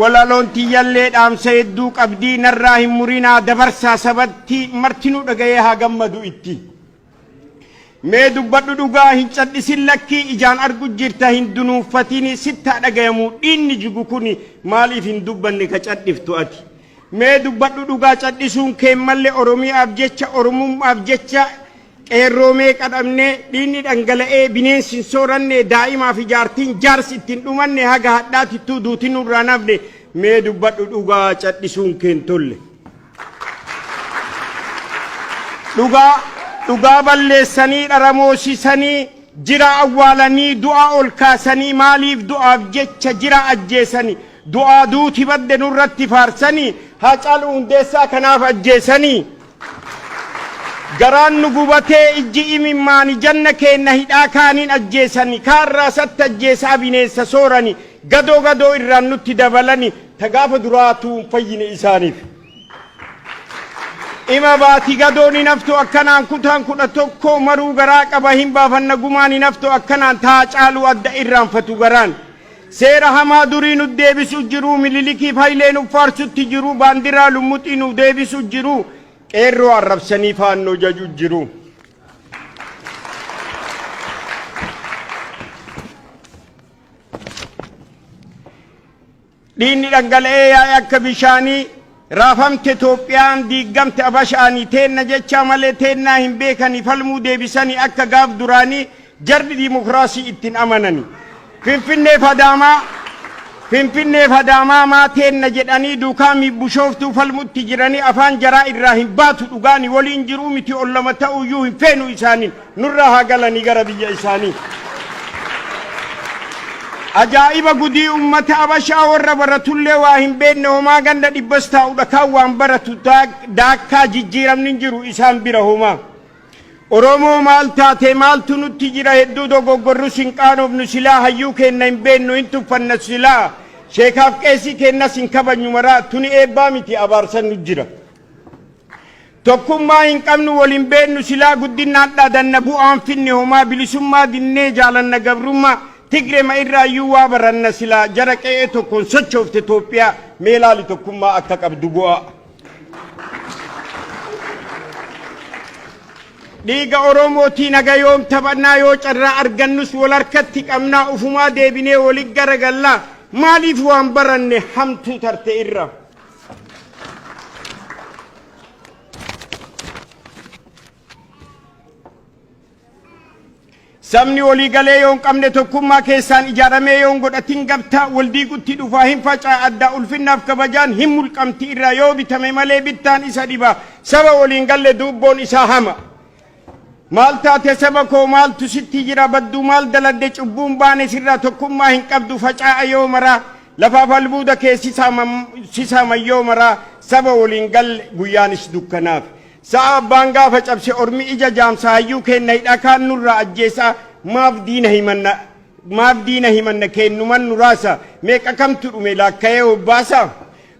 walaloonti yallee dhaamsa hedduu qabdii narraa hin murinaa dabarsaa sabatti martinuu dhagayee haa gammadu itti. Mee dubbadhu dhugaa hin cadhisin lakkii ijaan argu jirta hin dunuuffatini sittaa dhagayamu dhiinni jigu kuni maaliif hin dubbanne ka cadhiftu ati. Mee dubbadhu dhugaa cadhisuun kee malee Oromiyaaf jecha Oromummaaf jecha qeerroomee qadhamne dhiinni dhangala'ee bineensi hin sooranne daa'imaaf ijaartiin jaarsi ittiin dhumanne haga hadhaatittuu duutiin nurraa nafne mee dubbadhu dhugaa cadhisuun kee hin tolle. Dhugaa balleessanii dharamoosisanii jira awwaalanii du'a ol kaasanii maaliif du'aaf jecha jira ajjeesanii du'aa duuti badde nurratti faarsanii Haacaaluu Hundeessaa kanaaf ajjeesanii. Garaan nu gubatee ijji imimmaani janna keenna hidhaa kaaniin ajjeesanii kaarraa satti ajjeesaa bineensa sooranii gadoo irraan nutti dabalanii tagaafa duraatu fayyine isaaniif. Ima baati gadooni naftu akkanaan kutaan kudha tokko maruu garaa qaba hin baafanna gumaani naftu akkanaan Haacaaluu adda irraanfatu garaan. Seera hamaa durii nu deebisu jiru Minilikiif Hayilee nu faarsutti jiru baandiraa lummuxii nu deebisu jiru. Qeerroo arrabsanii faannoo jaju jiru. Dhiinni dhangala'ee yaa'e akka bishaanii raafamte Itoophiyaan diigamte Abashaanii teenna jecha malee teennaa hin beekanii falmuu deebisanii akka gaaf duraanii jarri dimokiraasii ittiin amananii. Finfinneef Adaamaa maateenna jedhanii duukaa Bishooftuu falmutti jiranii afaan jaraa irraa hin baatu dhugaani waliin jiruu miti ol lama ta'uyyuu hin feenu isaaniin nurraa haa galanii gara biyya isaanii. Ajaa'iba gudii ummata Abashaa warra baratullee waa hin beekne homaa ganda dhibbas taa'udha kaan waan baratu daakkaa jijjiiramni jiru isaan bira homaa. Oromoo maal taate maaltu nutti jira hedduu dogoggorru sin qaanofnu silaa hayyuu keenna hin beennu hin tuffanna silaa sheekaaf qeesii keennas hin kabajnu maraa tuni eebbaa miti abaarsan nu jira. Tokkummaa hin qabnu waliin beennu silaa guddinaan dhaadanna bu'aan finne homaa bilisummaa dinnee jaalanna gabrummaa Tigree irraayyuu waa baranna silaa jara qe'ee tokkoon sochoofte Itoophiyaa mee ilaali tokkummaa akka qabdu bu'aa. Dhiiga Oromootii naga yoom taphannaa yoo carraa argannus wal harkatti qabnaa ufumaa deebinee waliin garagallaa maaliif waan baranne hamtuu tarte irra. Sabni walii galee yoon qabne tokkummaa keessaan ijaaramee yoon godhatin gabtaa wal diigutti dhufaa hin facaa addaa ulfinnaaf kabajaan hin mulqamti irraa yoo bitame malee bittaan isa dhiba saba waliin galle dubboon isaa hama. Maal taate saba koo maaltu sitti jira baddu maal daladde cubbuun baane sirraa tokkummaa hin qabdu facaa'a yoo maraa lafaaf albuuda kee sisaama yoo maraa saba waliin galle guyyaanis dukkanaaf. Sa'a abbaan gaafa cabse ormi ija jaamsa hayyuu kenna hidhakaan nurraa ajjeesaa maaf diina himanna kennuman nuraasa meeqa kamtu dhume laakka'ee hobbaasa.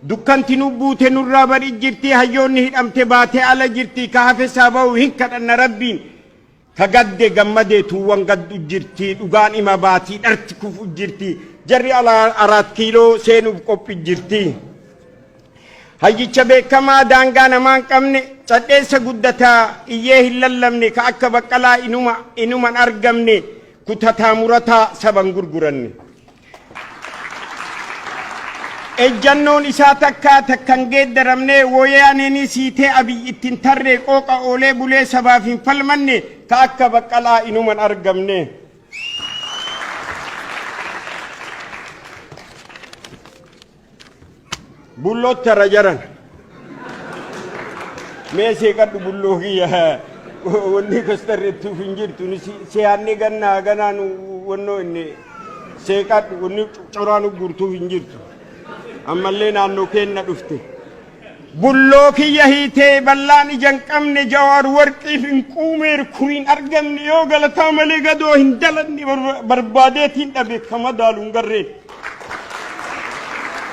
Dukkanti nu buute nurraa bari jirti hayyoonni hidhamte baatee ala jirti ka hafe saaba'u hin kadhanna rabbiin. Kagadde gammadee tuuwwan gaddu jirti dhugaan ima baatii dharti kufu jirti jarri araat kiiloo seenuuf qophi jirti. Hayyicha beekamaa daangaa namaan qabne cadheessa guddataa iyyee hin lallabne ka akka baqqalaa inuman argamne kutataa murataa saban gurguranne. Ejjannoon isaa takkan geeddaramne wayyaaneen siitee Abiy ittiin tarree qooqa oolee bulee sabaaf hin falmanne ka akka baqqalaa inuman argamne. Bullootta rajaran mee seeqadhu bulloo kiyya wanni kastarreettuuf hin jirtu siyaanni ganaan wannoo inni seeqadhu wanni coraan gurtuuf hin jirtu ammallee naannoo keenna dhufte. Bulloo kiyya hiitee ballaan ija hin qabne Jawaar warqiif hin quumeer kuriin argamne yoo galataa malee gadoo hin dalanne barbaadeetiin dhabe kama daaluun garreen.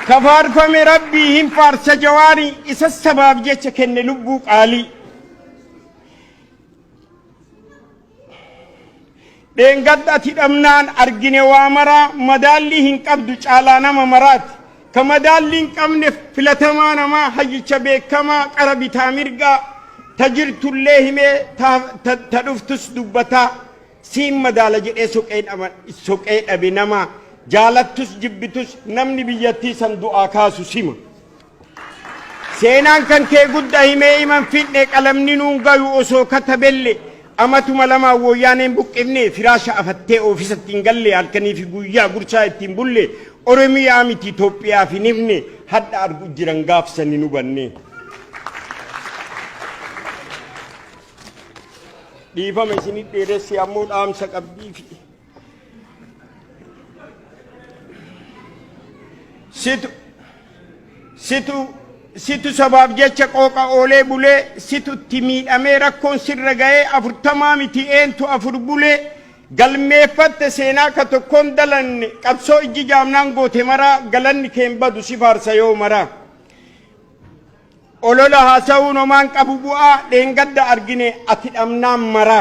Kafaarfame rabbii hin faarsa Jawaarii isa sabaaf jecha kenne lubbuu qaalii. Dheengadhati dhamnaan argine waa maraa madaallii hin qabdu caalaa nama maraati. كمدالين قمن فلتمان ما حجيش بكما قرب تامرقا تجرت الله مي تدفتس دبتا سيم مدالة جئ سوكين أبي نما جالتس جبتس نمني بيتي صندوق آكاسو سيما سينان كان كي قد أهمي من فتنك ألم ننون قيو أسو كتبلي أماتو ملما ويانين بك ابني فراشا أفتي أوفيسة تنقلي هالكني في قويا قرشا تنبولي أرمي آمتي توبيا في نبني حد أرقو جرنقاف سنينو بني ديفا مسيني تيرسي أمود آمسك أبدي في situ sabab jecha qoqa ole bule situ timi amera kon sirragaye afurtama miti entu afur bule galmeeffatte seenaa ka tokkoon dalanne qabsoo ijji jaamnaan goote mara galanni keen badu si faarsa yoo mara olola haasa'uun homaan qabu bu'aa dheengadda argine ati dhamnaan mara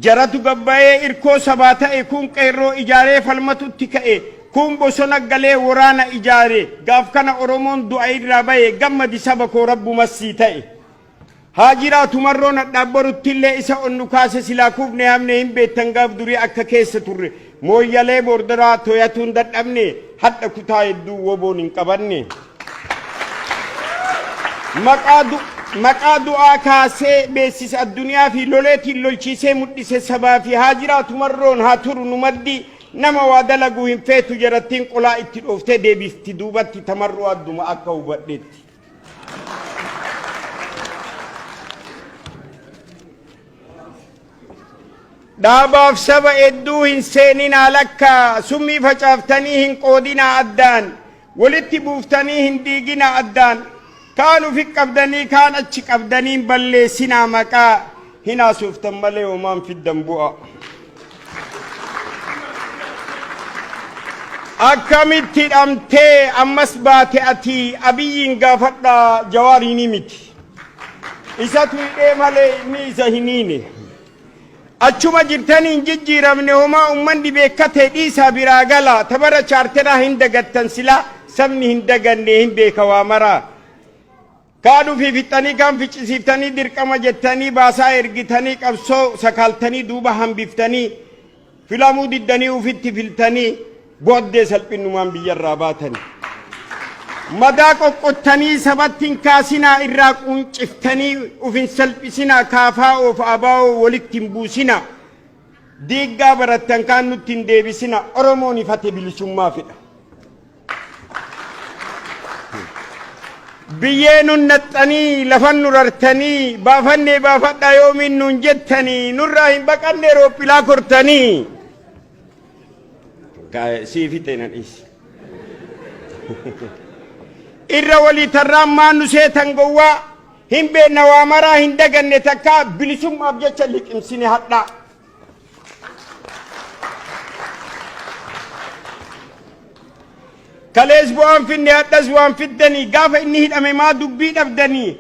jaratu gabbayee irkoo sabaa ta'e kun qeerroo ijaaree falmatutti ka'e kun bosona galee waraana ijaare gaaf kana oromoon du'a irraa baye gammadi saba koo rabbu massii ta'e haa jiraatu marroo nadhaabbarutti illee isa onnu kaase silaa kuufne hamne hin beektan gaaf durii akka keessa turre mooyyalee boordaraa toyatuun dadhabne hadha kutaa hedduu woboon hin qabanne maqaa du'aa kaasee beeksisa addunyaa fi loleetiin lolchiisee mul'ise sabaa fi haa jiraatu marroon haa turu nu maddi nama waa dalaguu hin feetu jarattiin qolaa itti dhooftee deebifti duubatti tamarroo adduma akka hubadheetti. dhaabaaf saba hedduu hin seeninaa lakka summii facaaftanii hin qoodinaa addaan walitti buuftanii hin diiginaa addaan kaan ufi qabdanii kaan achi qabdanii balleessinaa maqaa hin haasoftan malee homaan fiddan bu'a. akkamitti hidhamtee ammas baate ati abiyyiin gaafadha jawaariin miti isatu hidhee malee inni isa hin hiine achuma jirtanii hin jijjiiramne homaa ummanni beekkatee dhiisaa biraa gala tabara chaarteraa hin dagattan silaa sabni hin daganne hin beeka waa maraa kaaduu fi fixanii kan ficcisiiftanii dirqama jettanii baasaa ergitanii qabsoo sakaaltanii duuba hambiftanii filamuu diddanii ufitti filtanii booddee salphinnumaan biyyarraa baatanii madaa qoqqottanii sabattiin kaasinaa irraa qunciftanii ufin salphisinaa kaafaa of abaa'oo walitti hin buusinaa diiggaa barattan kaan nutti hin deebisina oromoon ifate bilisummaa fedha biyyee nun naxxanii lafan nu rartanii baafannee baafadhaa yoomiin nun jettanii nurraa hin baqannee roophilaa kortanii siifi teenadhiis irra walii tarraan maan nu seetan gowwaa hin beenna waa maraa hin daganne takkaa bilisummaaf jecha liqimsine hadhaa kalees bu'aan finne hadhas waan fiddanii gaafa inni hidhame maa dubbii dhabdanii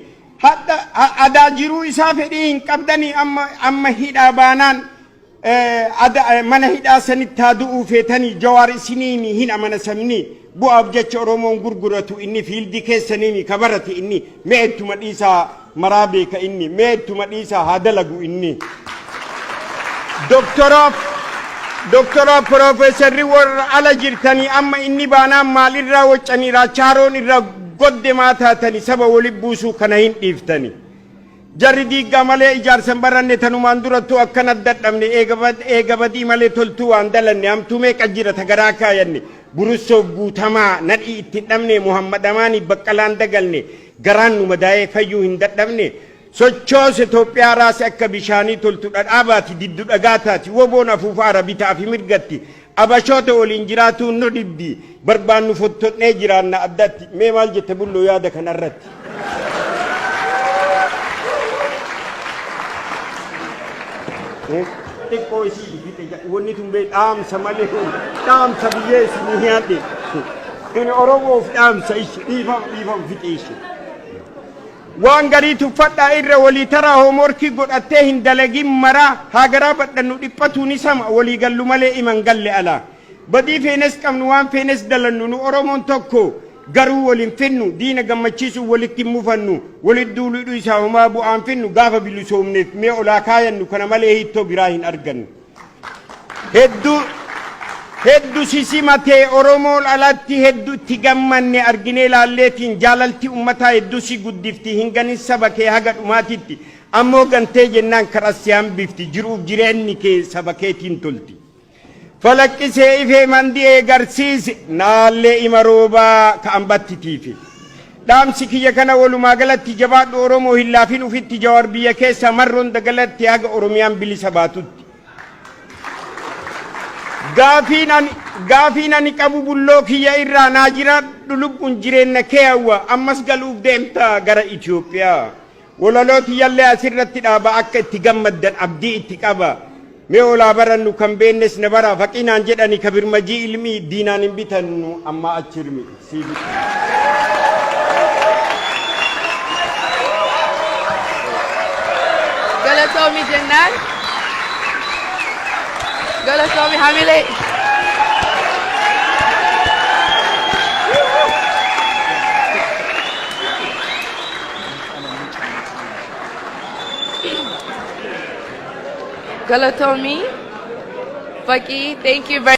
hadha adaa jiruu isaa fedhii hin qabdanii amma hidhaa baanaan mana hidhaa sanitti haa du'uu feetanii jawaar isiniini hin amanasamni bu'aaf jecha oromoon gurguratu inni fiildi keessaniini kabarate inni meettuma dhiisaa maraa beeka inni meettuma dhiisaa haa dalagu inni doktora profeesarri warra ala jirtanii amma inni baanaan maalirraa waccanii raachaaroon irraa godde maa taatanii saba wali buusuu kana hin dhiiftanii jarri diiggaa malee ijaarsan baranne tanumaan durattuu akkana dadhabne eega badii malee toltuu waan dalanne hamtuu meeqa jira tagaraa kaayanne burussoof guutamaa nadhii itti dhabne muhammadamaanii baqqalaan dagalne garaan nu madaa'ee fayyuu hin dadhabne sochoos Itoophiyaa raase akka bishaanii toltu dhadhaabaati diddu dhagaataati woboon afuufaara bitaa fi mirgatti abashoota waliin jiraatuun no dibdi barbaannu fottonnee jiraanna addatti mee maal jette bulloo yaada kanarratti xiqqoo isii fixe wanni tun bee dhaamsa malee dhaamsa biyyee isinii hiadhe inni oromoof dhaamsa ishi dhiifam fixe ishi waan garii tuffadhaa irra walii taraa hoomorkii godhattee hin dalagin maraa haa garaa badhannu dhiphatuun isama walii gallu malee iman galle alaa badii feenes qabnu waan feenes dalannu nu Oromoon tokko garuu waliin finnu diina gammachiisu walitti mufannu walit duuluu isaa homaa bu'aan finnu gaafa bilisoomneef mee olaa kaayannu kana malee hiittoo biraa hin argannu hedduu sisimatee Oromoon alatti hedduu itti gammanne arginee laalleetiin jaalalti ummataa hedduu si guddifti hinganin saba kee haga dhumaatitti ammoo gantee jennaan karasiyaan bifti jiruuf jireenyi kee saba keetiin tolti falaqqisee ifee mandii garsiise naallee ima roobaa ka'an battitiifi dhaamsi kiyya kana walumaa galatti jabaadhu Oromoo hin laafin ufitti jawar biyya keessa marroon dagalatti haga Oromiyaan bilisa baatutti gaafiin ani qabu bulloo kiyya irraa naa jiraadhu lubbuun jireenya kee hawwa ammas galuuf deemta gara Itoophiyaa walalooti yallee asirratti dhaaba akka itti gammaddan abdii itti qaba mee olaa barannu kan beennes na bara faqinaan jedhani kabirmajii ilmi diinaan hin bitannu amma achirmi Galatoomii jennaan Galatoomii hamilee Galatoomii Faqii, thank you very